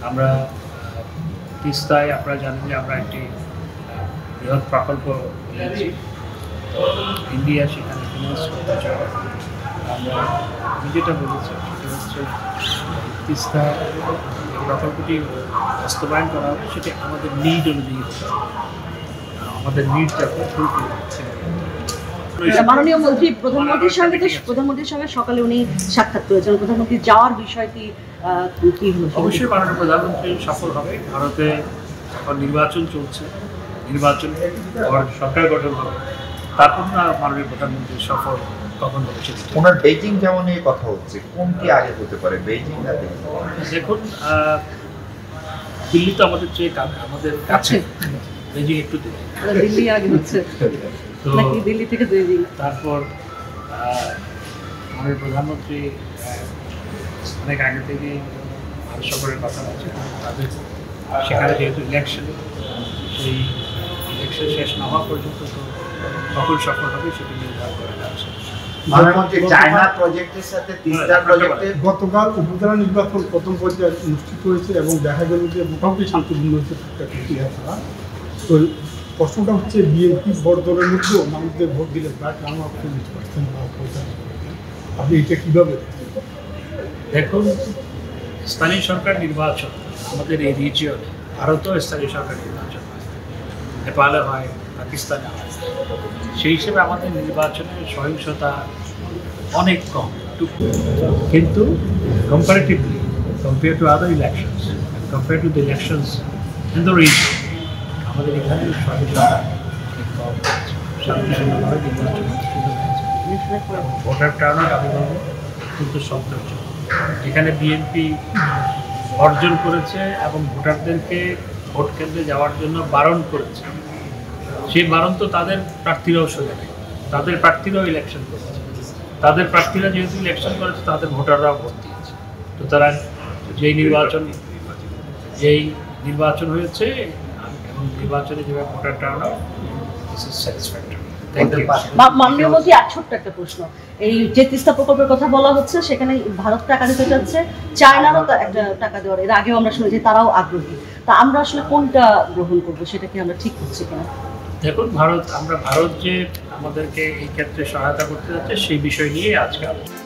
আমরা তিস্তায় আপনারা জানেন যে আমরা একটি বৃহৎ প্রকল্প নিয়েছি। ইন্ডিয়া সেখানে ফিনান্স করতে চায়। আমরা যেটা বলেছি সেটা হচ্ছে তিস্তা প্রকল্পটি বাস্তবায়ন করা হবে, সেটি আমাদের নিড অনুযায়ী হতে হবে। আমাদের নিড যাতে ফুলফিল হচ্ছে। মাননীয় মন্ত্রী প্রধানমন্ত্রীর সঙ্গে সকালে উনি সাক্ষাৎ করেছেন। প্রধানমন্ত্রী যাওয়ার বিষয়টি কি হলো? অবশ্যই মাননীয় প্রধানমন্ত্রী সফল হবে। ভারতে এখন নির্বাচন চলছে, নির্বাচন সরকার গঠন হবে, তারপর না মাননীয় প্রধানমন্ত্রী সফল কখন হবে সেটি। ওনার বেইজিং যেমন এই কথা হচ্ছে, কোনটি আগে হতে পারে, বেইজিং না দিল্লি? দেখুন, দিল্লি তো আমাদের চেয়ে আমাদের কাছে, বেইজিং একটু দিল্লি আগে হচ্ছে নাকি দিল্লি থেকে বেইজিং? তারপর আমাদের প্রধানমন্ত্রী অনেক আগে থেকে ভারত সফরের কথা আছে। তাদের সেখানে যেহেতু ইলেকশন, সেই ইলেকশন শেষ না হওয়া পর্যন্ত তো কখন সফল হবে সেটি নির্ধার করে যাচ্ছে। চায়না প্রজেক্টের সাথে তিস্তা প্রজেক্টে গতকাল উপজেলা নির্বাচন প্রথম পর্যায়ে অনুষ্ঠিত হয়েছে এবং দেখা গেল যে মোটামুটি শান্তিপূর্ণ হয়েছে। তো প্রশ্নটা হচ্ছে বিএনপি বড় দলের মধ্যেও মানুষদের ভোট দিলে প্রায় 40% বা 50%। আপনি এটা কীভাবে দেখুন, স্থানীয় সরকার নির্বাচন আমাদের এই রিজিয়নে, ভারতেও স্থানীয় সরকার নির্বাচন হয়, নেপালে হয়, পাকিস্তানে হয়। সেই হিসেবে আমাদের নির্বাচনের সহিংসতা অনেক কম, কিন্তু comparatively compare to other elections, compare to the elections in the reason, আমাদের এখানে সহিংসতা অনেক কম, শান্তিপূর্ণভাবে নির্বাচন অনুষ্ঠিত হয়েছে। ভোটার টার্নআউট আমি বলব অত্যন্ত সন্তোষজনক। এখানে বিএনপি অর্জন করেছে এবং ভোটারদেরকে ভোট কেন্দ্রে যাওয়ার জন্য বারণ করেছে। সেই বারণ তো তাদের প্রার্থীরাও শোনে নেই, তাদের প্রার্থীরাও ইলেকশন করেছে, তাদের প্রার্থীরা যেহেতু ইলেকশন করেছে তাদের ভোটাররাও ভোট দিয়েছে। সুতরাং যেই নির্বাচন হয়েছে এবং নির্বাচনে যেভাবে ভোটার টার্নআউট, দিস ইজ স্যাটিসফ্যাক্টরি। মাননীয় মন্ত্রী, ছোট্ট একটা প্রশ্ন, এই যে তিস্তা প্রকল্পের কথা বলা হচ্ছে সেখানে ভারত টাকা দিতে চাচ্ছে, চায়নারও একটা টাকা দেওয়ার এর আগেও আমরা শুনেছি তারাও আগ্রহী। তা আমরা আসলে কোনটা গ্রহণ করবো সেটা কি আমরা ঠিক করছি কিনা? দেখুন, ভারত যে আমাদেরকে এই ক্ষেত্রে সহায়তা করতে যাচ্ছে সেই বিষয় নিয়ে আজকে আলোচনা।